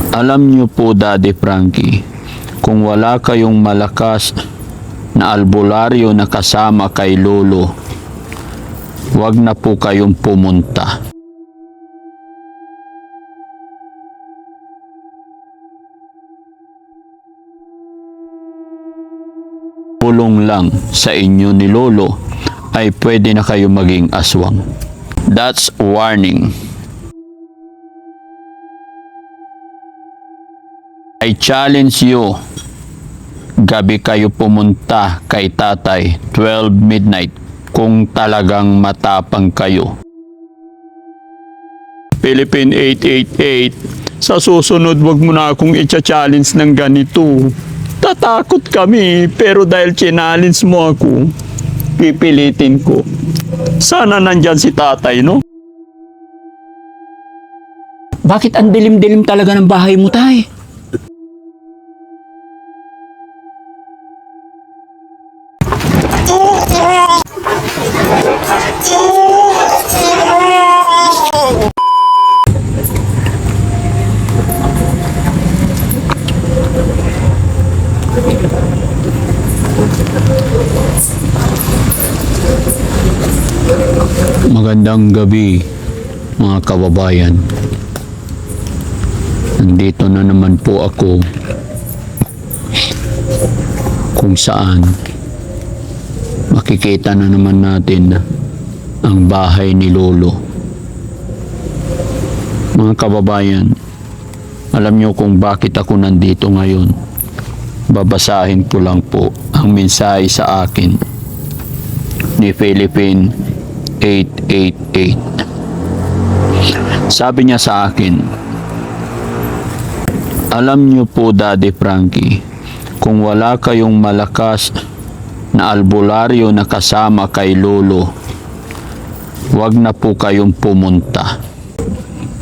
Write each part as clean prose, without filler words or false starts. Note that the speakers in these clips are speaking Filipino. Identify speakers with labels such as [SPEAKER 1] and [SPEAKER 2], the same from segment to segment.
[SPEAKER 1] Alam niyo po, Daddy Frankie, kung wala kayong malakas na albularyo na kasama kay Lolo, wag na po kayong pumunta. Pulong lang sa inyo ni Lolo ay pwede na kayo maging aswang. That's warning. I challenge you, gabi kayo pumunta kay tatay 12 midnight kung talagang matapang kayo. Philippine 888, sa susunod wag mo na akong i-challenge ng ganito. Tatakot kami, pero dahil challenge mo ako, pipilitin ko. Sana nandyan si tatay, no?
[SPEAKER 2] Bakit ang dilim-dilim talaga ng bahay mo, tay?
[SPEAKER 1] Magandang gabi, mga kababayan. Nandito na naman po ako kung saan makikita na naman natin ang bahay ni Lolo. Mga kababayan, alam niyo kung bakit ako nandito ngayon. Babasahin ko lang po ang mensahe sa akin ni Philippine 888. Sabi niya sa akin, alam niyo po, Daddy Frankie, kung wala kayong malakas na albularyo na kasama kay Lolo, wag na po kayong pumunta.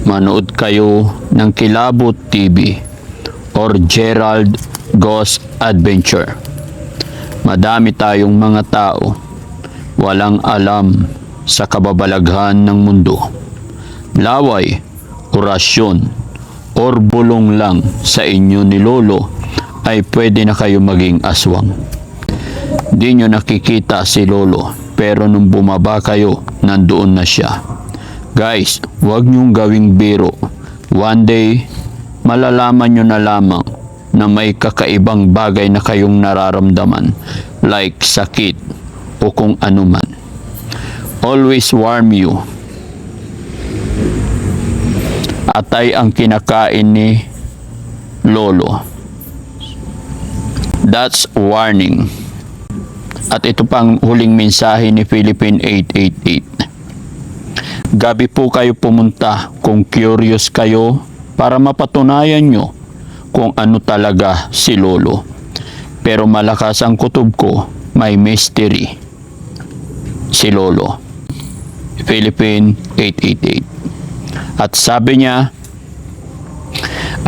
[SPEAKER 1] Manood kayo ng Kilabot TV or Gerald Ghost Adventure. Madami tayong mga tao walang alam sa kababalaghan ng mundo. Laway, orasyon, or bulong lang sa inyo ni Lolo ay pwede na kayo maging aswang. Di nyo nakikita si Lolo, pero nung bumaba kayo, nandoon na siya. Guys, huwag nyong gawing biro. One day, malalaman nyo na lamang na may kakaibang bagay na kayong nararamdaman, like sakit o kung anuman. Always warm you. Atay ang kinakain ni Lolo. That's warning. At ito pang huling mensahe ni Philippine 888. Gabi po kayo pumunta kung curious kayo para mapatunayan nyo kung ano talaga si Lolo. Pero malakas ang kutob ko, may mystery si Lolo. Philippine 888. At sabi niya,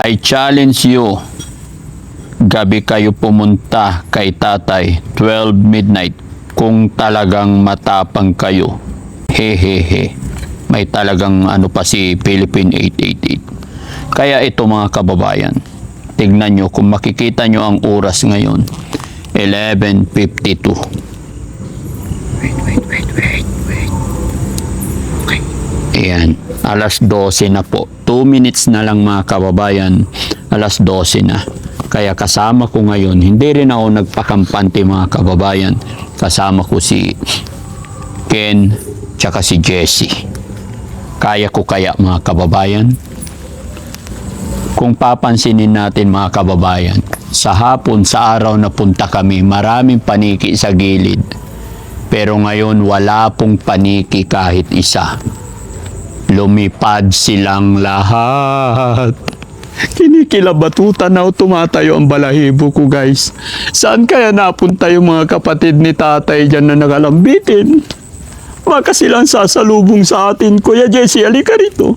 [SPEAKER 1] I challenge you, gabi kayo pumunta kay tatay 12 midnight kung talagang matapang kayo. Hehehe. May talagang ano pa si Philippine 888. Kaya ito, mga kababayan, tignan nyo kung makikita nyo ang oras ngayon, 11:52. Wait. Okay. Ayan, alas 12 na po. 2 minutes na lang, mga kababayan, alas 12 na. Kaya kasama ko ngayon, hindi rin ako nagpakampante, mga kababayan. Kasama ko si Ken tsaka si Jessie. Kaya ko kaya, mga kababayan? Kung papansinin natin, mga kababayan, sa hapon, sa araw na punta kami, maraming paniki sa gilid. Pero ngayon, wala pong paniki kahit isa. Lumipad silang lahat. Kinikilabatutan na tumatayo ang balahibo ko, guys. Saan kaya napunta yung mga kapatid ni tatay dyan na nakalambitin? Baka silang sasalubong sa atin. Kuya Jessie, halika rito.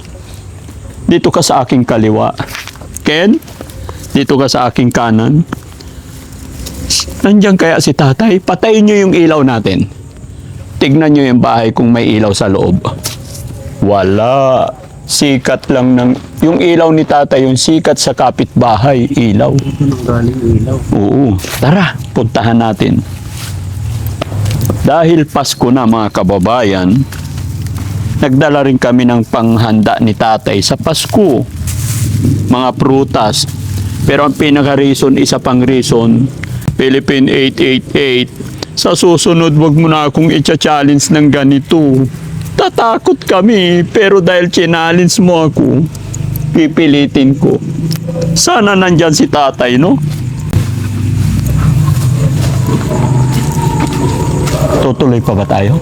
[SPEAKER 1] Dito ka sa aking kaliwa. Ken, dito ka sa aking kanan. Nandiyan kaya si tatay? Patayin nyo yung ilaw natin. Tignan nyo yung bahay kung may ilaw sa loob. Wala. sikat lang ng, yung ilaw ni tatay, yung sikat sa kapitbahay, ilaw.
[SPEAKER 3] Galing ilaw.
[SPEAKER 1] Oo. Tara, puntahan natin. Dahil Pasko na mga kababayan, nagdala rin kami ng panghanda ni tatay sa Pasko. Mga prutas. Pero ang pinaka-reason, isa pang reason, Philippine 888, sa susunod wag mo na akong i-challenge ng ganito. Tatakot kami, pero dahil challenge mo ako, pipilitin ko. Sana nandyan si tatay, no? Tutuloy pa ba tayo?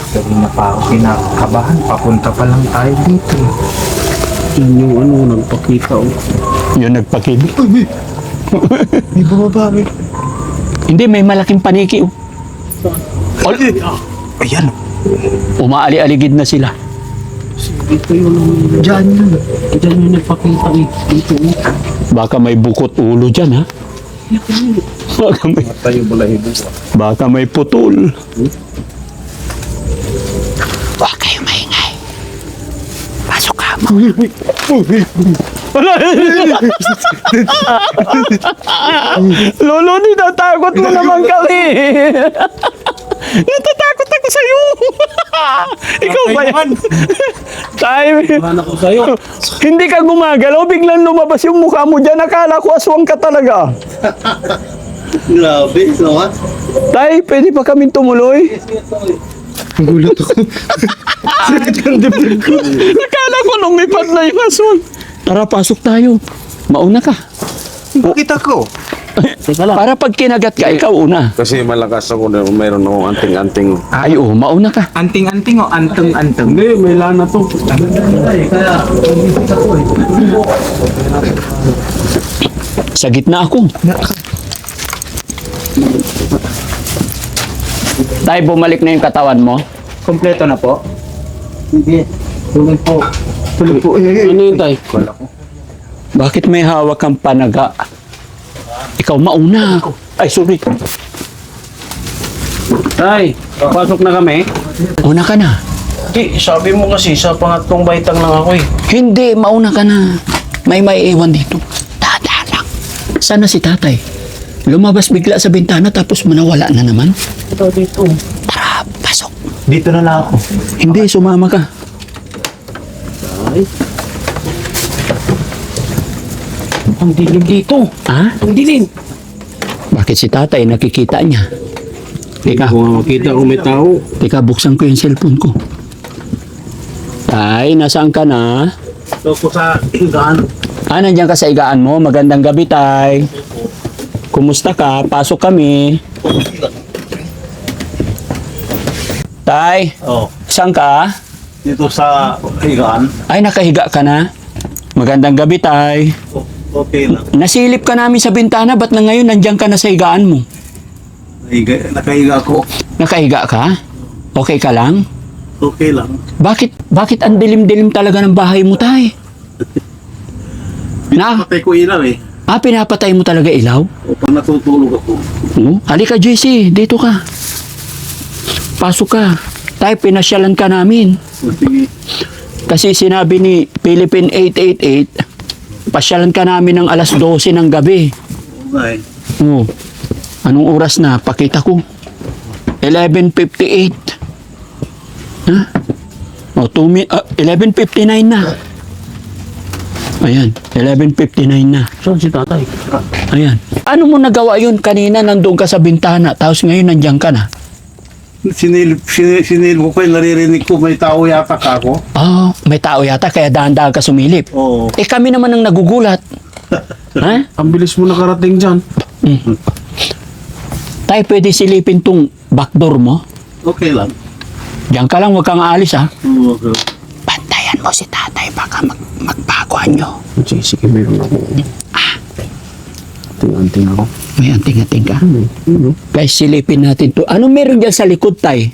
[SPEAKER 3] Sabi na pa ako kinakabahan. Papunta pa lang tayo dito. Yun yung nagpakita oh.
[SPEAKER 1] Yun nagpakili.
[SPEAKER 3] May bumaba eh.
[SPEAKER 1] Hindi, may malaking paniki. Oh.
[SPEAKER 3] Ayan.
[SPEAKER 1] Umaali-aligid na sila.
[SPEAKER 3] Dito yung dyan yun. Dyan yung nagpakita eh. Dito eh.
[SPEAKER 1] Baka may bukot ulo dyan, ha?
[SPEAKER 3] Tayo balahibo.
[SPEAKER 1] Baka may putol. Huwag kayo maingay. Pasok ka mo. Lolo, natatakot mo naman kami. Natatakot ako sa'yo. Ikaw ba yan? Tayo.
[SPEAKER 3] Wala ko sa'yo.
[SPEAKER 1] Hindi ka gumagalaw, biglang lumabas yung mukha mo dyan. Akala ko aswang ka talaga.
[SPEAKER 3] Grabe, no?
[SPEAKER 1] Tay, pwede pa kaming tumuloy?
[SPEAKER 3] Gulat ako.
[SPEAKER 1] Akala ko lumipad na yung aswang. Tara, pasok tayo. Mauna ka.
[SPEAKER 3] Bakit ako? Teka lang.
[SPEAKER 1] Para pag kinagat ka, ikaw una.
[SPEAKER 4] Kasi malakas ako na mayroon akong anting-anting.
[SPEAKER 1] Ay, oo, mauna ka.
[SPEAKER 3] Anting-anting o antong-antong? Hindi, may lana to. Kaya, ako eh.
[SPEAKER 1] Sa gitna ako. Tay, bumalik na yung katawan mo.
[SPEAKER 3] Kompleto na po? Hindi. Tuloy po. Tuloy po. Ano yun, tay?
[SPEAKER 1] Bakit may hawak kang panaga? Ikaw mauna. Ay, sorry.
[SPEAKER 3] Tay, pasok na kami.
[SPEAKER 1] Una ka na.
[SPEAKER 3] Di, sabi mo kasi sa pangatlong baitang lang ako eh.
[SPEAKER 1] Hindi, mauna ka na. May maiiwan dito. Tata lang. Sana si tatay. Lumabas bigla sa bintana tapos manawala na naman.
[SPEAKER 3] Ito dito.
[SPEAKER 1] Tara, pasok.
[SPEAKER 3] Dito na lang ako.
[SPEAKER 1] Hindi, sumama ka.
[SPEAKER 3] Ay. Ang dilim dito.
[SPEAKER 1] Ha?
[SPEAKER 3] Ang dilim.
[SPEAKER 1] Bakit si tatay nakikita niya? Teka,
[SPEAKER 3] Kung makita kung may tao.
[SPEAKER 1] teka, buksan ko yung cellphone ko. Tay, nasaan ka na?
[SPEAKER 3] Ito po sa higaan.
[SPEAKER 1] Ah, nandiyan ka sa igaan mo. Magandang gabi, tay. Kumusta ka? Pasok kami. Tay,
[SPEAKER 5] Oh,
[SPEAKER 1] saan ka?
[SPEAKER 5] dito sa higaan,
[SPEAKER 1] Ay, nakahiga ka na. Magandang gabi, tay.
[SPEAKER 5] okay lang.
[SPEAKER 1] Nasilip ka namin sa bintana. Ba't na ngayon nandiyan ka na sa higaan mo?
[SPEAKER 5] Nakahiga ako,
[SPEAKER 1] Nakahiga ka? Okay ka lang?
[SPEAKER 5] okay lang.
[SPEAKER 1] Bakit ang dilim-dilim talaga ng bahay mo, tay? Na?
[SPEAKER 5] Patay ko ilaw eh.
[SPEAKER 1] Ah, pinapatay mo talaga ilaw?
[SPEAKER 5] O, pag natutulog ako,
[SPEAKER 1] Halika, JC. Dito ka. Pasok ka. Tay, pinasyalan ka namin.
[SPEAKER 5] o, sige,
[SPEAKER 1] Kasi sinabi ni Philippine 888, pasyalan ka namin ng alas 12 ng gabi.
[SPEAKER 5] okay.
[SPEAKER 1] Oh. Anong oras na? Pakita ko. 11:58. Ha? Oh, 11:59 na. Ayan, 11:59 na.
[SPEAKER 3] Saan si tatay?
[SPEAKER 1] Ayan. Ano mo nagawa yun? Kanina nandun ka sa bintana, tapos ngayon nandiyan ka na.
[SPEAKER 5] Sinilip ko kayo, naririnig ko, may tao yata ka ako.
[SPEAKER 1] Oh, may tao yata, kaya dahan-dahan ka sumilip.
[SPEAKER 5] Oo.
[SPEAKER 1] Eh kami naman ang nagugulat. Ha?
[SPEAKER 3] Ang bilis mo nakarating dyan.
[SPEAKER 1] Tay, pwede silipin tong backdoor mo?
[SPEAKER 5] Okay lang.
[SPEAKER 1] Diyan ka lang, huwag kang aalis ha.
[SPEAKER 5] Okay.
[SPEAKER 1] Bantayan mo si tatay, baka magbagoan nyo.
[SPEAKER 3] Sige, mayroon ako. Anting-anting ako.
[SPEAKER 1] May anting-anting ka. Guys, silipin natin to. Ano meron dyan sa likod, tay?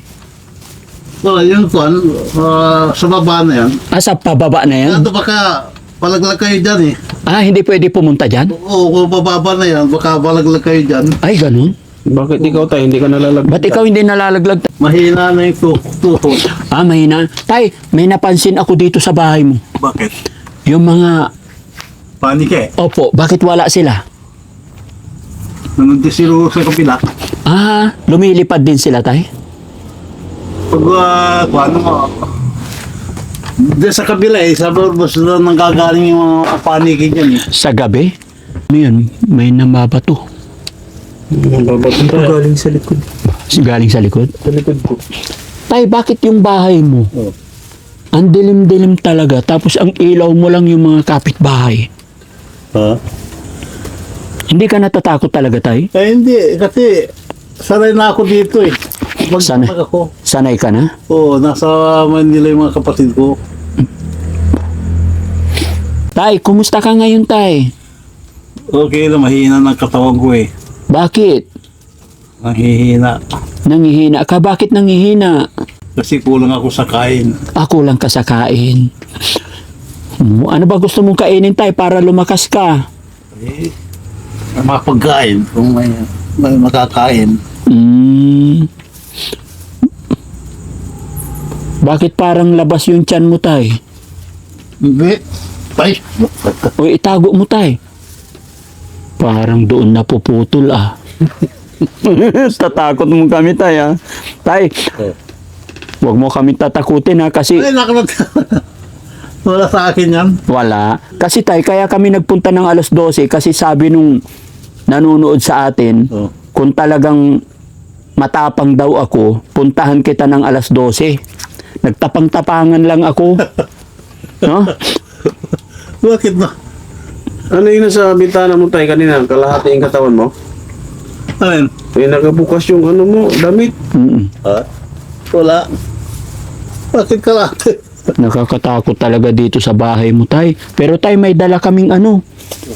[SPEAKER 5] Wala, yung kwan, sa baba na yan.
[SPEAKER 1] Ah, sa pababa na yan?
[SPEAKER 5] Ito baka palaglag kayo dyan eh.
[SPEAKER 1] Ah, hindi pwede pumunta dyan?
[SPEAKER 5] Oo, kung bababa na yan, baka palaglag kayo dyan.
[SPEAKER 1] Ay, ganun.
[SPEAKER 4] Bakit ikaw tayo, hindi ka nalalaglag?
[SPEAKER 2] Ba't ikaw hindi nalalaglag?
[SPEAKER 5] Mahina na yung tuhod.
[SPEAKER 2] Ah, mahina. Tay, may napansin ako dito sa bahay mo.
[SPEAKER 5] Bakit?
[SPEAKER 2] Yung mga,
[SPEAKER 5] Panike.
[SPEAKER 2] opo, bakit wala sila?
[SPEAKER 5] Nanunti silo sa kapila.
[SPEAKER 2] Ah, lumilipad din sila, tay?
[SPEAKER 5] Pag, ano mo, doon sa kabila sa borbos doon nanggagaling yung mga paniki dyan
[SPEAKER 2] Sa gabi? Ano yun? May namabato.
[SPEAKER 3] Galing sa likod.
[SPEAKER 2] Galing sa likod?
[SPEAKER 3] Sa likod ko.
[SPEAKER 2] Tay, bakit yung bahay mo?
[SPEAKER 5] Oh.
[SPEAKER 2] Ang dilim-dilim talaga, tapos ang ilaw mo lang yung mga kapitbahay.
[SPEAKER 5] Ha?
[SPEAKER 2] Hindi ka natatakot talaga, tay?
[SPEAKER 5] Eh hindi, kasi sanay na ako dito eh.
[SPEAKER 2] Sanay?
[SPEAKER 5] Magpapag ako.
[SPEAKER 2] Sanay ka na?
[SPEAKER 5] Oo, nasa Manila yung mga kapatid ko.
[SPEAKER 2] Tay, kumusta ka ngayon, tay?
[SPEAKER 5] Okay na, mahina ng katawan ko eh.
[SPEAKER 2] Bakit?
[SPEAKER 5] Mahihina.
[SPEAKER 2] Nangihina ka? Bakit nangihina?
[SPEAKER 5] Kasi kulang ako sa kain.
[SPEAKER 2] Ako lang ka sa kain. Ano ba gusto mong kainin, tay, para lumakas ka?
[SPEAKER 5] Eh, mapagkain kung may makakain.
[SPEAKER 2] Hmm. Bakit parang labas yung tiyan mo, tay?
[SPEAKER 5] Hindi. Ay,
[SPEAKER 2] O itago mo, tay. Parang doon napuputol, ah. Tatakot mo kami, tay, ah. Tay, huwag mo kami tatakutin, ha, kasi
[SPEAKER 5] ay nakalot. Wala sa akin yan.
[SPEAKER 2] wala. Kasi, tay, kaya kami nagpunta ng alas 12 kasi sabi nung nanonood sa atin,
[SPEAKER 5] Oh.
[SPEAKER 2] kung talagang matapang daw ako, puntahan kita ng alas 12. Nagtapang-tapangan lang ako. No?
[SPEAKER 5] Bakit na?
[SPEAKER 4] Ano yun sa bintana mo tayo kanina? Kalahati yung katawan mo?
[SPEAKER 5] Alin?
[SPEAKER 4] May nakabukas yung ano mo, damit.
[SPEAKER 2] Mm-mm.
[SPEAKER 5] Ha? Wala. Bakit ka lang?
[SPEAKER 2] Nakakatakot talaga dito sa bahay mo, tay. Pero, tay, may dala kaming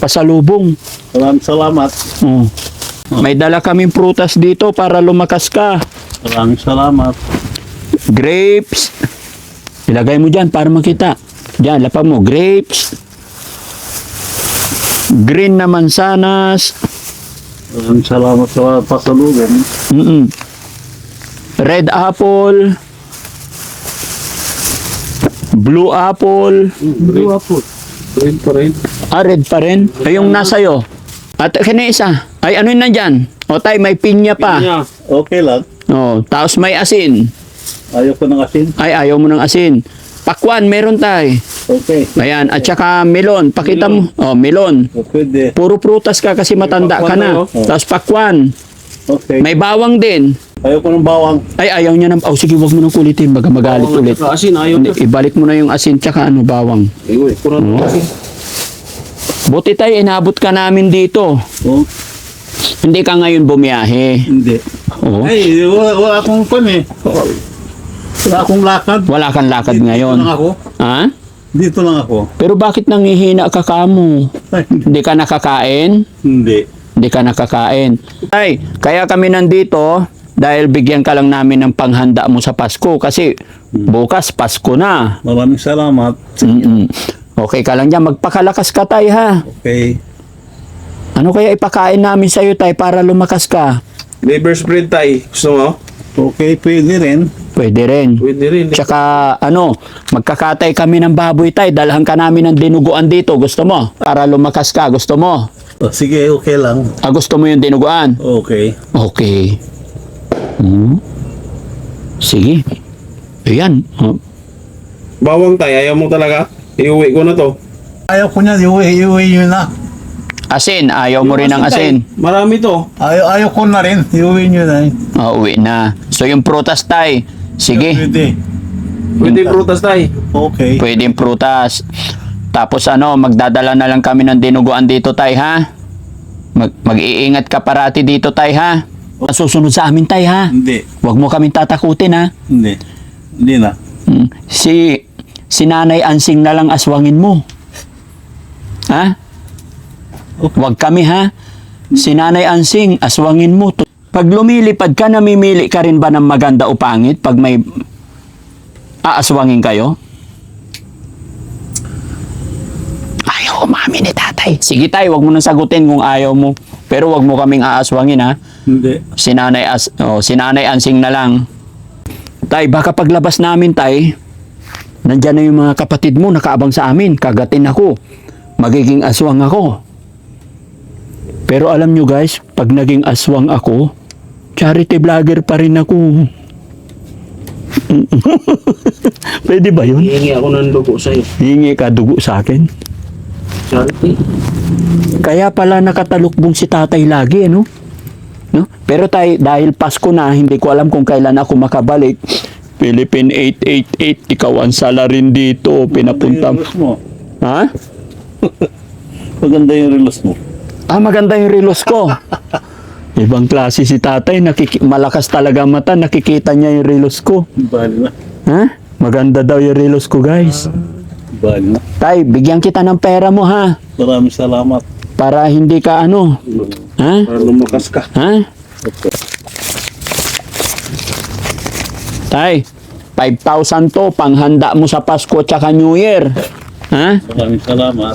[SPEAKER 2] pasalubong.
[SPEAKER 5] Maraming salamat.
[SPEAKER 2] Oh. May dala kaming prutas dito para lumakas ka.
[SPEAKER 5] Maraming salamat.
[SPEAKER 2] Grapes. Ilagay mo dyan para makita. Dyan, lapa mo. Grapes. Green na mansanas.
[SPEAKER 5] Maraming salamat sa pasalubong.
[SPEAKER 2] Mm-mm. Red apple. Blue apple.
[SPEAKER 4] Blue apple. Red pa rin.
[SPEAKER 2] Ah, red pa rin. Ay, yung nasa'yo. At kanya isa. Ay, ano yun nandyan? O, tay, may pinya pa.
[SPEAKER 4] Niya.
[SPEAKER 5] Okay lang.
[SPEAKER 2] O, tapos may asin.
[SPEAKER 5] Ayaw ko ng asin.
[SPEAKER 2] Ay, ayaw mo ng asin. Pakwan, meron tay.
[SPEAKER 5] Okay.
[SPEAKER 2] Ayan, at saka melon. Pakita mo. O, melon.
[SPEAKER 5] O, pwede.
[SPEAKER 2] Puro prutas ka kasi matanda ka
[SPEAKER 4] pakwan
[SPEAKER 2] na.
[SPEAKER 4] na, oh.
[SPEAKER 2] Tapos pakwan.
[SPEAKER 5] Okay.
[SPEAKER 2] May bawang din.
[SPEAKER 5] Ayaw ko ng bawang.
[SPEAKER 2] Ay, ayaw niya ng... Oh, sige, wag mo nang kulitin. Baga magalit ulit.
[SPEAKER 4] Asin, ayaw
[SPEAKER 2] Hindi,
[SPEAKER 4] na.
[SPEAKER 2] ibalik mo na yung asin tsaka bawang.
[SPEAKER 4] Iwi, kurang asin.
[SPEAKER 2] Buti tayo, inabot ka namin dito.
[SPEAKER 5] Oh,
[SPEAKER 2] Hindi ka ngayon bumiyahe.
[SPEAKER 5] hindi.
[SPEAKER 2] Oh.
[SPEAKER 5] Ay, wala akong pan eh. Wala akong lakad.
[SPEAKER 2] Wala kang lakad ngayon.
[SPEAKER 5] Dito lang ako.
[SPEAKER 2] Ha?
[SPEAKER 5] Dito lang ako.
[SPEAKER 2] Pero bakit nangihina ka kamo?
[SPEAKER 5] Ay,
[SPEAKER 2] Hindi ka nakakain?
[SPEAKER 5] hindi.
[SPEAKER 2] Hindi ka nakakain. Ay, kaya kami nandito dahil bigyan ka lang namin ng panghanda mo sa Pasko kasi bukas Pasko na.
[SPEAKER 5] Maraming salamat.
[SPEAKER 2] Mm-mm. Okay ka lang dyan. Magpakalakas ka, tay, ha?
[SPEAKER 5] Okay.
[SPEAKER 2] Ano kaya ipakain namin sa'yo, tay, para lumakas ka?
[SPEAKER 4] Liver spread tayo. Gusto mo?
[SPEAKER 5] Okay, pwede rin.
[SPEAKER 2] Pwede rin.
[SPEAKER 4] Pwede rin.
[SPEAKER 2] Tsaka, magkakatay kami ng baboy, tay. Dalhan ka namin ng dinuguan dito. Gusto mo? Para lumakas ka. Gusto mo?
[SPEAKER 5] O, sige, okay lang.
[SPEAKER 2] Ah, gusto mo yung dinuguan?
[SPEAKER 5] Okay.
[SPEAKER 2] Okay. Sige. Ayan. Oh.
[SPEAKER 4] Bawang tayo, ayaw mo talaga? Iuwi ko na to.
[SPEAKER 5] Ayaw ko niya, iuwi nyo na.
[SPEAKER 2] Asin. Ayaw mo rin ng asin.
[SPEAKER 4] Marami to.
[SPEAKER 5] Ayaw ko na rin, iuwi nyo na.
[SPEAKER 2] Oh, uwi na. So, yung prutas, tay. Sige.
[SPEAKER 5] Pwede.
[SPEAKER 4] Pwede prutas tayo.
[SPEAKER 5] Okay.
[SPEAKER 2] Pwede yung prutas. Tapos magdadala na lang kami ng dinuguan dito, tay, ha? Mag-iingat ka parati dito, tay, ha? Susunod sa amin, tay, ha?
[SPEAKER 5] Hindi.
[SPEAKER 2] Huwag mo kaming tatakutin, ha?
[SPEAKER 5] Hindi. Hindi na.
[SPEAKER 2] Si Nanay Ansing na lang aswangin mo. Ha? Huwag kami, ha? Si Nanay Ansing, aswangin mo. Pag lumilipad ka, namimili ka rin ba ng maganda o pangit pag may aaswangin kayo? Ayaw umamin ni tatay. Sige tay, wag mo nang sagutin kung ayaw mo. Pero wag mo kaming aaswangin ha.
[SPEAKER 5] Hindi.
[SPEAKER 2] Si Nanay Ansing na lang. Tay, baka paglabas namin tay, nandyan na yung mga kapatid mo nakaabang sa amin. Kagatin ako. Magiging aswang ako. Pero alam nyo guys, pag naging aswang ako, charity vlogger pa rin ako. Pwede ba yun?
[SPEAKER 4] Hihingi ako ng dugo sa'yo.
[SPEAKER 2] Hingi ka dugo sa akin.
[SPEAKER 4] Charity.
[SPEAKER 2] Kaya pala nakatalukbong si tatay lagi, ano? No? Pero tay, dahil Pasko na, hindi ko alam kung kailan ako makabalik. Philippine 888, ikaw ang sala rin dito, pinapunta.
[SPEAKER 5] Yung relos mo.
[SPEAKER 2] Ha?
[SPEAKER 5] Maganda yung relos mo.
[SPEAKER 2] Ah, maganda yung relos ko. Ibang klase si tatay, malakas talaga mata, nakikita niya yung relos ko.
[SPEAKER 5] Bali na.
[SPEAKER 2] Ha? Maganda daw yung relos ko, guys.
[SPEAKER 5] Bali na.
[SPEAKER 2] Tay, bigyan kita ng pera mo, ha?
[SPEAKER 5] Maraming salamat.
[SPEAKER 2] Para hindi ka ano. Ha?
[SPEAKER 4] Para lumakas ka.
[SPEAKER 2] Ha? Tay, 5,000 to, panghanda mo sa Pasko tsaka New Year. Ha?
[SPEAKER 5] Maraming salamat.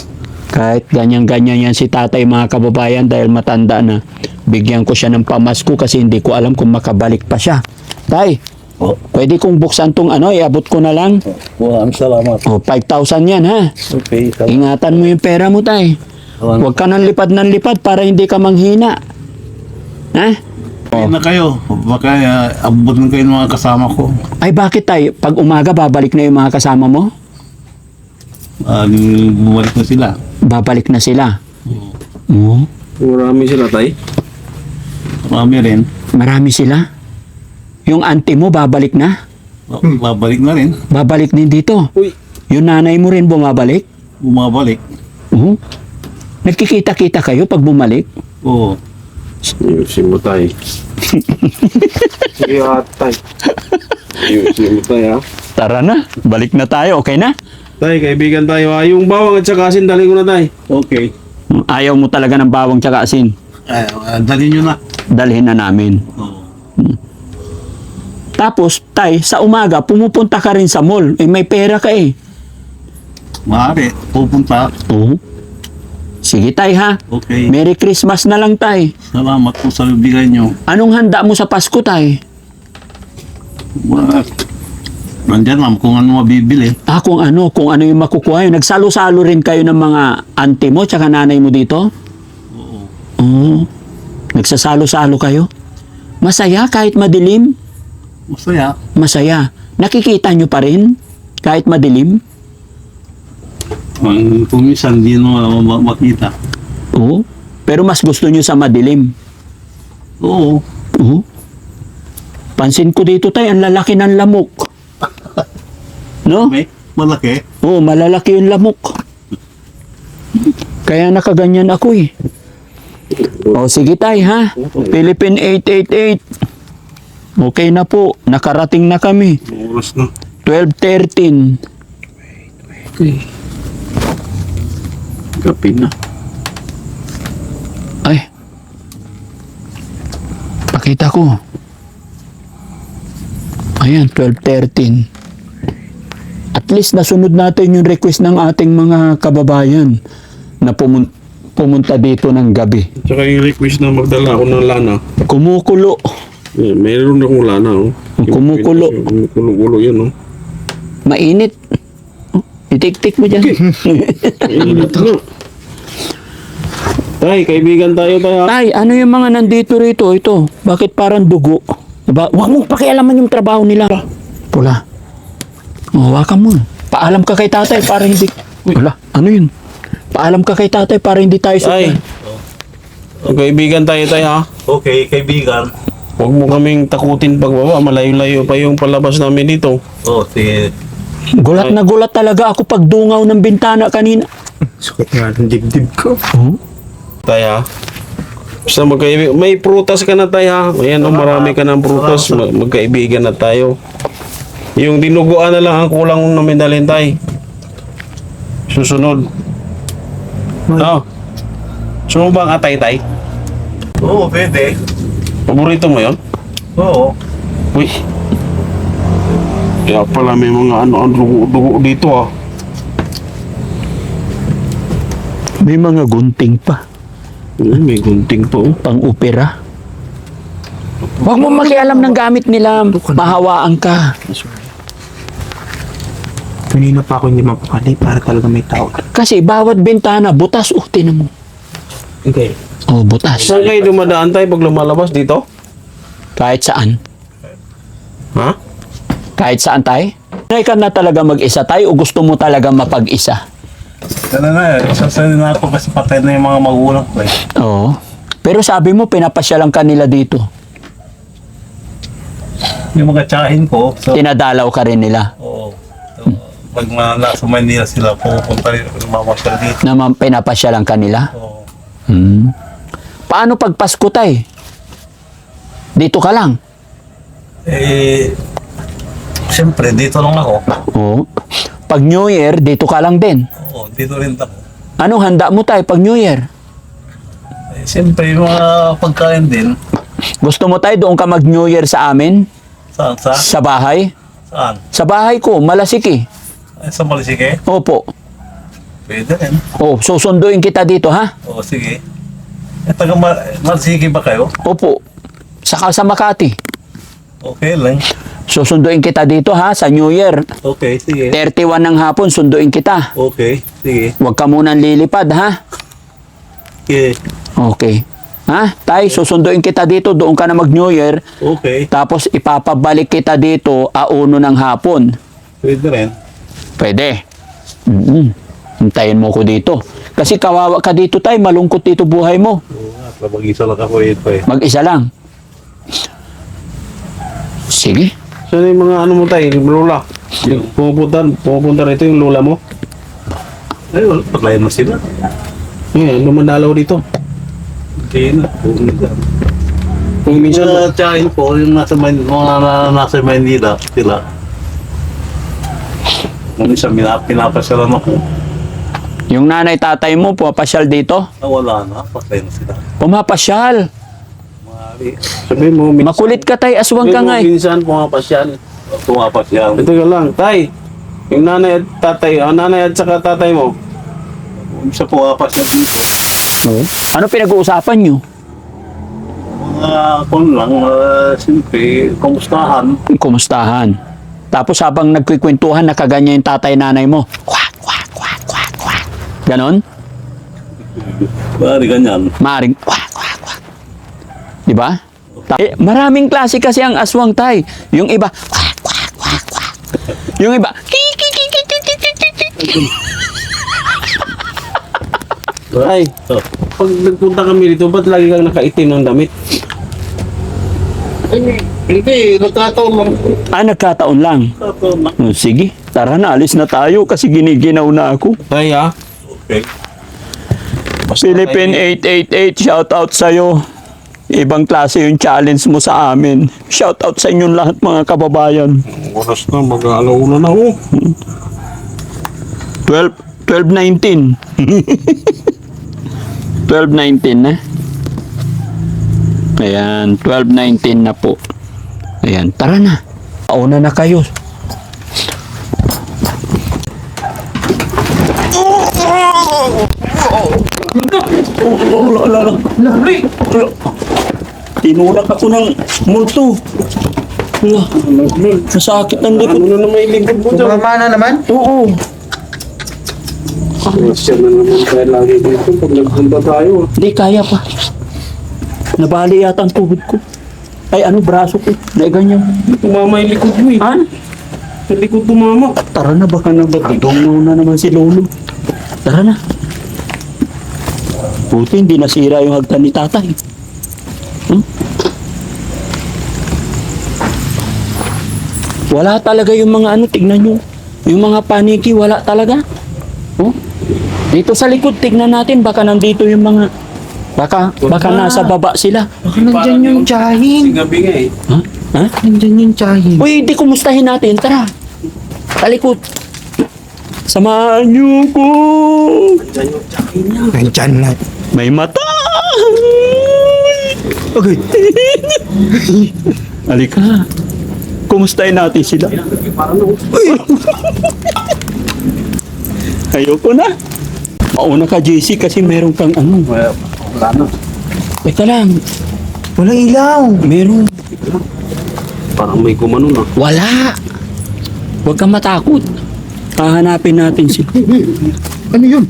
[SPEAKER 2] Kahit ganyan-ganyan yan si tatay mga kababayan dahil matanda na. Bigyan ko siya ng pamasko kasi hindi ko alam kung makabalik pa siya. Tay,
[SPEAKER 5] Oh,
[SPEAKER 2] pwede kong buksan tong ano, iabot ko na lang.
[SPEAKER 5] maraming salamat.
[SPEAKER 2] O, 5,000 yan ha.
[SPEAKER 5] Okay, salamat.
[SPEAKER 2] Ingatan mo yung pera mo tay. Huwag ka nang lipad ng lipad para hindi ka manghina. Ha?
[SPEAKER 5] Kain na kayo. Baka abutin kayo ng mga kasama ko.
[SPEAKER 2] Ay bakit tay? Pag umaga babalik na yung mga kasama mo?
[SPEAKER 5] Bumalik na sila.
[SPEAKER 2] Babalik na sila. Oo.
[SPEAKER 4] Marami sila, tay.
[SPEAKER 5] Marami rin.
[SPEAKER 2] Marami sila. Yung auntie mo babalik na?
[SPEAKER 5] Babalik na rin.
[SPEAKER 2] Babalik din dito.
[SPEAKER 4] Uy.
[SPEAKER 2] Yung nanay mo rin bumabalik?
[SPEAKER 5] Bumabalik.
[SPEAKER 2] Oo. Nagkikita-kita kayo pag bumalik?
[SPEAKER 5] Oo.
[SPEAKER 4] Ayusin mo, tay. Sige, tay. Ayusin mo, tay, ha?
[SPEAKER 2] Tara na, balik na tayo, okay na?
[SPEAKER 4] Tay, kaibigan tayo, ha? Yung bawang at saka asin, dali ko na, tay.
[SPEAKER 5] Okay.
[SPEAKER 2] Ayaw mo talaga ng bawang tsaka asin.
[SPEAKER 5] Dali nyo na.
[SPEAKER 2] Dalhin na namin.
[SPEAKER 5] Oo.
[SPEAKER 2] Tapos, tay, sa umaga, pumupunta ka rin sa mall. Eh, may pera ka eh.
[SPEAKER 5] Maaari. Pupunta.
[SPEAKER 2] Oo. Sige, tay, ha?
[SPEAKER 5] Okay.
[SPEAKER 2] Merry Christmas na lang, tay.
[SPEAKER 5] Salamat po sa bigay nyo.
[SPEAKER 2] Anong handa mo sa Pasko, tay?
[SPEAKER 5] Nandyan lang kung ano mabibili.
[SPEAKER 2] Ah, kung ano yung makukuha yun. Nagsalo-salo rin kayo ng mga auntie mo tsaka nanay mo dito?
[SPEAKER 5] Oo.
[SPEAKER 2] Oo. Nagsasalo-salo kayo? Masaya kahit madilim?
[SPEAKER 5] Masaya.
[SPEAKER 2] Masaya. Nakikita nyo pa rin? Kahit madilim?
[SPEAKER 5] Kung minsan hindi mo makita.
[SPEAKER 2] Oo. Pero mas gusto nyo sa madilim?
[SPEAKER 5] Oo.
[SPEAKER 2] Oo. Pansin ko dito tayo, ang lalaki ng lamok. No?
[SPEAKER 5] May malaki.
[SPEAKER 2] Oo, malalaki yung lamok. Kaya nakaganyan ako eh. O sige tay ha. Philippine 888. Okay na po. Nakarating na kami.
[SPEAKER 4] Oras na.
[SPEAKER 2] 12:13.
[SPEAKER 4] Okay. Gabi na.
[SPEAKER 2] Ay. Pakita ko. Ayan, 12:13. At least nasunod natin yung request ng ating mga kababayan na pumunta dito ng gabi.
[SPEAKER 4] Tsaka yung request na magdala ako ng lana.
[SPEAKER 2] Kumukulo.
[SPEAKER 4] Eh, mayroon akong lana, oh.
[SPEAKER 2] Kumukulo.
[SPEAKER 4] Kumukulo yun, oh.
[SPEAKER 2] Mainit. Oh, itik-tik mo dyan.
[SPEAKER 4] Init na. Tay, kaibigan tayo, tay, ha?
[SPEAKER 2] Tay, ano yung mga nandito rito? Ito, bakit parang dugo? Diba? Huwag mong pakialaman yung trabaho nila. Pula. Hawakan mo. Paalam ka kay tatay para hindi... Wala, ano yun? Paalam ka kay tatay para hindi tayo
[SPEAKER 4] Tay.
[SPEAKER 2] sukan.
[SPEAKER 4] Kaibigan tayo, tay, ha?
[SPEAKER 5] Okay, kaibigan.
[SPEAKER 4] Huwag mo kaming takutin pagbaba. Malayo-layo pa yung palabas namin dito.
[SPEAKER 5] Oo, sige.
[SPEAKER 2] Gulat na gulat talaga ako pag dungaw ng bintana kanina.
[SPEAKER 3] Sakit nga ng dibdib ko.
[SPEAKER 4] Tay, ha? Basta magkaibigan. May prutas ka na, tay, ha? Ayan, oh, marami ka ng prutas. Magkaibigan na tayo. Yung dinuguan na lang ang kulang namin dalhin, tay. Susunod. Oh. Gusto mo ba ang atay, tay?
[SPEAKER 5] Oo, pwede.
[SPEAKER 4] Paborito mo yun?
[SPEAKER 5] Oo.
[SPEAKER 4] Uy. Kaya pala may mga dugo dito, ah.
[SPEAKER 2] May mga gunting pa.
[SPEAKER 4] May gunting po.
[SPEAKER 2] Pang-opera. Huwag mo makialam ng gamit nila. Mahawaan ka.
[SPEAKER 3] Kanina pa ako hindi mapakali para talaga may tao.
[SPEAKER 2] Kasi bawat bintana, butas. Tinan mo.
[SPEAKER 3] Okay.
[SPEAKER 2] Oh, butas.
[SPEAKER 4] Saan kayo dumadaan tayo pag lumalabas dito?
[SPEAKER 2] Kahit saan.
[SPEAKER 4] Ha?
[SPEAKER 2] Kahit saan tayo. Sanay ka na talaga mag-isa tayo o gusto mo talaga mapag-isa?
[SPEAKER 5] Sana na eh. Sasanin na ako kasi patay na yung mga magulang ko eh.
[SPEAKER 2] Oo. Pero sabi mo, pinapasyalan ka nila dito.
[SPEAKER 5] Yung mga tsahin ko, so,
[SPEAKER 2] Tinadalaw ka rin nila.
[SPEAKER 5] oo. Pag nasa Manila sila, pupunta rin, mamasyal dito.
[SPEAKER 2] Na pinapasyalan ka nila.
[SPEAKER 5] Oo.
[SPEAKER 2] Paano pag Pasko tayo? Dito ka lang.
[SPEAKER 5] Eh, siyempre, dito lang ako.
[SPEAKER 2] Oo. Pag New Year, dito ka lang din.
[SPEAKER 5] Oo, dito rin ako.
[SPEAKER 2] Anong handa mo tayo pag New Year?
[SPEAKER 5] Eh, siyempre, yung mga pagkain din.
[SPEAKER 2] Gusto mo tayo doon ka mag New Year sa amin?
[SPEAKER 5] Saan?
[SPEAKER 2] Sa bahay?
[SPEAKER 5] Saan?
[SPEAKER 2] Sa bahay ko, Malasiki.
[SPEAKER 5] Eh, sa Malisike?
[SPEAKER 2] Opo.
[SPEAKER 5] Pwede rin.
[SPEAKER 2] Oh, susunduin kita dito, ha?
[SPEAKER 5] Oo, sige. Eh, taga Malisike ba kayo?
[SPEAKER 2] Opo. Saka sa Makati.
[SPEAKER 5] Okay lang.
[SPEAKER 2] Susunduin kita dito, ha? Sa New Year.
[SPEAKER 5] Okay, sige.
[SPEAKER 2] 31 ng hapon, sunduin kita.
[SPEAKER 5] Okay, sige.
[SPEAKER 2] Huwag ka munang lilipad, ha?
[SPEAKER 5] Okay.
[SPEAKER 2] Okay. Ha? Tay, susunduin kita dito, doon ka na mag-New Year.
[SPEAKER 5] Okay.
[SPEAKER 2] Tapos ipapabalik kita dito, 1 ng hapon.
[SPEAKER 5] Pwede rin.
[SPEAKER 2] Pwede. Hintayin mo ko dito. Kasi kawawa ka dito, tay. Malungkot dito buhay mo.
[SPEAKER 5] Oo nga, mag-isa lang ako ito eh.
[SPEAKER 2] Mag-isa lang. Sige.
[SPEAKER 4] Saan yung mga ano mo tayo? Lola? Pumupunta rito yung lola mo?
[SPEAKER 5] Ay, wala. Paglayan mo sila.
[SPEAKER 4] Ngayon, dumadalaw dito.
[SPEAKER 5] Okay na.
[SPEAKER 4] Kung minsan,
[SPEAKER 5] Sa tsahin ko, yung nasa nasa Manila, sila. Kung minsan, pinapasyalan ako.
[SPEAKER 2] Yung nanay tatay mo, pumapasyal dito?
[SPEAKER 5] Wala na, patay na sila.
[SPEAKER 2] Pumapasyal.
[SPEAKER 5] Mari.
[SPEAKER 4] sabi mo,
[SPEAKER 2] Makulit ka, tay. Aswang ka nga.
[SPEAKER 4] minsan pumapasyal.
[SPEAKER 5] Pumapasyal.
[SPEAKER 4] Ito ka lang, tay. Yung nanay at tatay, nanay at saka tatay mo.
[SPEAKER 5] Sa pumapasyal dito.
[SPEAKER 2] Ano pinag-uusapan nyo?
[SPEAKER 5] Mga kung lang, siyempre, kumustahan.
[SPEAKER 2] Kumustahan. Tapos habang nagkikwentuhan, nakaganyan yung tatay nanay mo. Kwak, kwak, kwak, kwak, kwak. Ganon?
[SPEAKER 5] Bari ganyan.
[SPEAKER 2] Maring kwak, kwak, kwak. Diba? Maraming klase kasi ang aswang, tay. Yung iba, kwak, kwak, kwak, kwak. Yung iba, kik, kik, kik, kik, kik, kik, kik, kik.
[SPEAKER 4] Ay,
[SPEAKER 5] Oh.
[SPEAKER 4] pag nagpunta kami dito, ba't lagi kang nakaitim ng damit?
[SPEAKER 5] Hindi, nagkataon lang.
[SPEAKER 2] Nagkataon lang.
[SPEAKER 5] Nagkataon lang.
[SPEAKER 2] Sige, tara na, alis na tayo kasi giniginaw na ako.
[SPEAKER 4] Tay ha?
[SPEAKER 5] Okay.
[SPEAKER 2] Philippine 888, shout out sa'yo. Ibang klase yung challenge mo sa amin. Shout out sa inyong lahat mga kababayan.
[SPEAKER 4] Oras na, mag-alauna na ako.
[SPEAKER 2] 12:19. 12:19 na. Ayan, 12:19 na po. Ayan, tara na. Pauna na kayo. Tinulak ako ng multo. Nasakit ng likod.
[SPEAKER 4] Ano na may likod mo dyan?
[SPEAKER 3] Mama na naman?
[SPEAKER 2] Oo.
[SPEAKER 4] Siya na naman tayo lagi dito pag nagpunta tayo.
[SPEAKER 2] Hindi, kaya pa. Nabali yata ang tuhod ko. Ay, braso ko. Dahil ganyan.
[SPEAKER 4] Tumama yung likod mo eh.
[SPEAKER 2] Ha?
[SPEAKER 4] Sa likod tumama.
[SPEAKER 2] Tara na, baka na batidong na naman si Lolo. Tara na. Buti, hindi nasira yung hagdan ni tatay. Wala talaga yung mga tignan nyo. Yung mga paniki, wala talaga. Dito sa likod, tignan natin, baka nandito yung mga... Baka nasa baba sila.
[SPEAKER 3] Baka nandyan yung tsahin.
[SPEAKER 4] Gabi nga eh.
[SPEAKER 2] Ha?
[SPEAKER 3] Nandyan yung tsahin.
[SPEAKER 2] Uy, di kumustahin natin. Tara. Talikod. Samahan niyo ko.
[SPEAKER 3] Nandyan na.
[SPEAKER 2] May mata.
[SPEAKER 3] Okay.
[SPEAKER 2] Halika. Kumustahin natin sila. Uy. Ayoko na. Mauna ka, JC, kasi meron kang ano.
[SPEAKER 4] Wala na.
[SPEAKER 2] Teka lang,
[SPEAKER 3] Walang ilaw.
[SPEAKER 2] meron.
[SPEAKER 4] Parang may gumano na.
[SPEAKER 2] Wala. Huwag kang matakot. Hahanapin natin si...
[SPEAKER 5] Ano yun?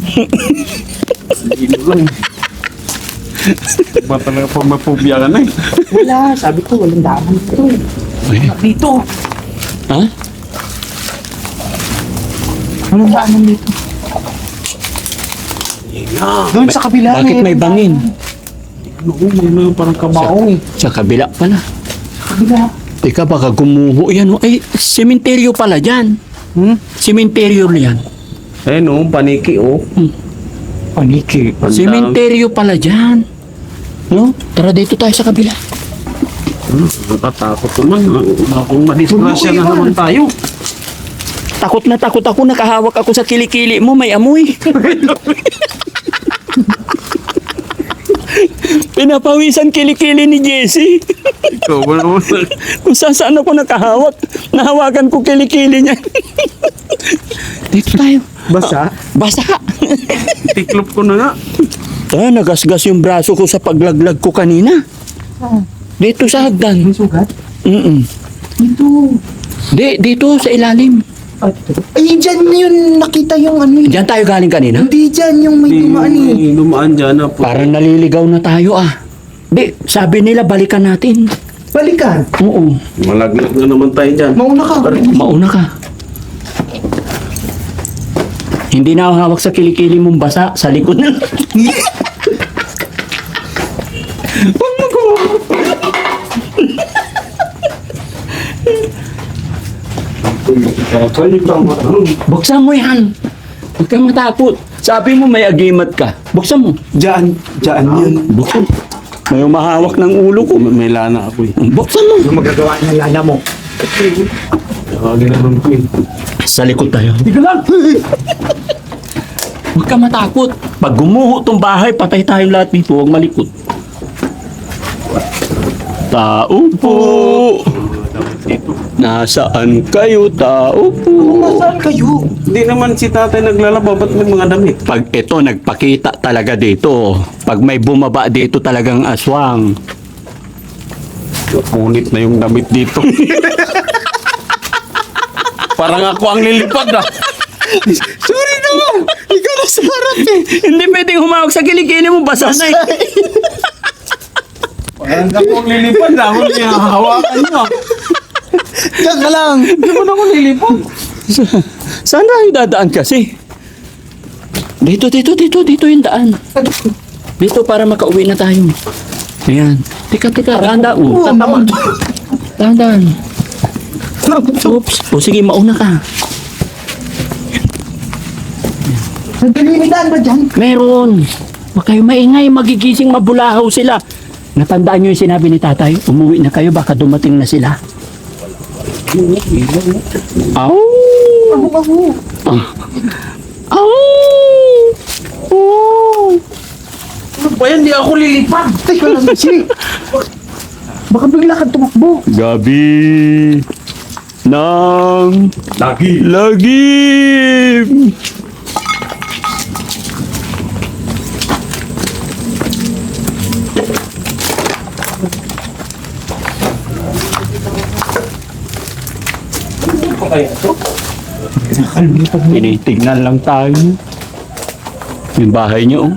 [SPEAKER 4] Ba talaga pag mapubya ka na eh.
[SPEAKER 3] Wala, sabi ko, walang daanan ito.
[SPEAKER 2] Ay,
[SPEAKER 3] Dito.
[SPEAKER 2] ha?
[SPEAKER 3] Walang daanan dito. Doon sa kabila.
[SPEAKER 2] Bakit may bangin?
[SPEAKER 4] Ano, parang kabaong eh.
[SPEAKER 2] Sa kabila pala.
[SPEAKER 3] Kabila.
[SPEAKER 2] Teka, baka gumuho yan. Oh. Ay, sementeryo pala dyan. Sementeryo yan.
[SPEAKER 4] Ayun oh, paniki oh.
[SPEAKER 3] Paniki.
[SPEAKER 2] Sementeryo pala dyan. No? Tara dito tayo sa kabila.
[SPEAKER 4] Nakatakot naman. Kung madisgrasya na naman tayo.
[SPEAKER 2] Takot na takot ako. Nakahawak ako sa kilikili mo. May amoy. Pinapawisan kilikili ni Jessie.
[SPEAKER 4] Ikaw ba naman?
[SPEAKER 2] Kung saan ako nakahawak. Nahawakan ko kilikili niya. Dito tayo.
[SPEAKER 3] Basa?
[SPEAKER 2] Basa.
[SPEAKER 4] Tiklop ko na nga.
[SPEAKER 2] Nagasgas yung braso ko sa paglaglag ko kanina. Dito sa hagdan.
[SPEAKER 3] May sugat? Dito.
[SPEAKER 2] Dito sa ilalim.
[SPEAKER 3] Ay, dyan yun. Nakita yung ano yun.
[SPEAKER 2] Diyan tayo galing kanina.
[SPEAKER 3] Hindi dyan yung may dumaan eh.
[SPEAKER 4] May dumaan dyan na po.
[SPEAKER 2] Parang naliligaw na tayo ah. Di, sabi nila balikan natin.
[SPEAKER 3] Balikan.
[SPEAKER 2] Oo,
[SPEAKER 4] Malaglag na naman tayo dyan.
[SPEAKER 3] Mauna ka.
[SPEAKER 2] mauna ka. Hindi na ako hawak sa kilikili mong basa. Sa likod na. Buksan mo yan. Huwag kang matakot. Sabi mo may agimat ka. Buksan mo.
[SPEAKER 3] Dyan. Dyan yun.
[SPEAKER 2] Buksan. May umahawak ng ulo ko.
[SPEAKER 4] May lana ako eh.
[SPEAKER 2] Buksan mo.
[SPEAKER 3] Yung magagawa ng lana mo.
[SPEAKER 4] Tawagin na naman ko eh.
[SPEAKER 2] Sa likod tayo. Hindi ka lang. Huwag ka matakot. Pag gumuho tong bahay, patay tayong lahat dito. Huwag malikot. Tao po. Nasaan kayo, tao po?
[SPEAKER 3] Saan kayo?
[SPEAKER 4] Hindi naman si tatay naglalaba. Ba't may mga damit?
[SPEAKER 2] Pag ito, nagpakita talaga dito. Pag may bumaba dito talagang aswang.
[SPEAKER 4] Punit na yung damit dito. Parang ako ang lilipad ah.
[SPEAKER 2] Sorry naman. Ikaw na sa harap eh. Hindi pwedeng humawak sa kilikili mo. Basa na eh.
[SPEAKER 4] Parang ako ang lilipad ah. Ako niya hawakan niyo.
[SPEAKER 3] Diyan ka lang.
[SPEAKER 4] Hindi mo na ako lilipad.
[SPEAKER 2] Saan tayo dadaan kasi? Dito yung daan. Dito para makauwi na tayo. Ayan. Teka, tanda. Tandaan. Oops. O sige, mauna ka.
[SPEAKER 3] Nagkalimitan ba dyan?
[SPEAKER 2] Meron. Huwag kayo maingay, magigising mabulahaw sila. Natandaan nyo yung sinabi ni tatay, umuwi na kayo, baka dumating na sila. Aw! Ah. Aw! Oh!
[SPEAKER 4] Ano ba yan? Di ako lilipad.
[SPEAKER 3] Teka lang kasi. Baka bigla kang tumakbo.
[SPEAKER 2] Gabi ng lagim. Tinitignan lang tayo. Yung bahay niyo, oh.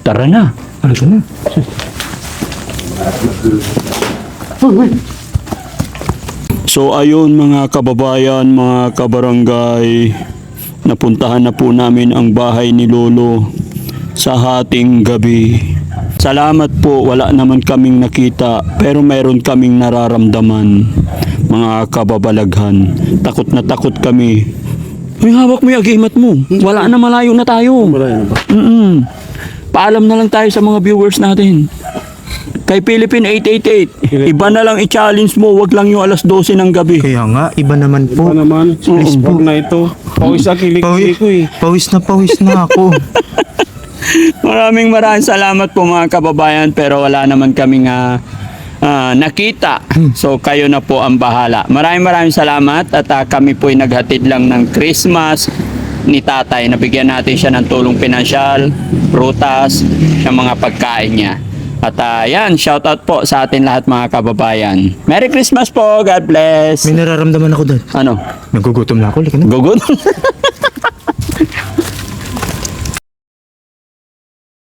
[SPEAKER 2] Tara na.
[SPEAKER 3] Ano na?
[SPEAKER 2] So ayun mga kababayan, mga kabarangay, napuntahan na po namin ang bahay ni Lolo sa hating gabi. Salamat po, wala naman kaming nakita pero mayroon kaming nararamdaman, mga kababalaghan. Takot na takot kami. Ay, hawak mo yung agimat mo. Wala na, malayo na tayo.
[SPEAKER 4] Wala na ba?
[SPEAKER 2] Paalam na lang tayo sa mga viewers natin. Kay Philippine 888, iba na lang i-challenge mo, wag lang yung alas 12 ng gabi.
[SPEAKER 3] Kaya nga, iba naman po.
[SPEAKER 4] Ano naman? Facebook na ito. Pawis sa kilikili ko eh.
[SPEAKER 3] Pawis na ako.
[SPEAKER 2] Maraming salamat po mga kababayan, pero wala naman kaming nakita. So kayo na po ang bahala. Maraming salamat at kami po ay naghatid lang ng Christmas ni tatay. Nabigyan natin siya ng tulong pinansyal, prutas, ng mga pagkain niya. At yan, shoutout po sa atin lahat mga kababayan. Merry Christmas po, God bless.
[SPEAKER 3] May nararamdaman ako doon.
[SPEAKER 2] Ano?
[SPEAKER 3] Nagugutom na ako. Lika na.
[SPEAKER 2] Gugun?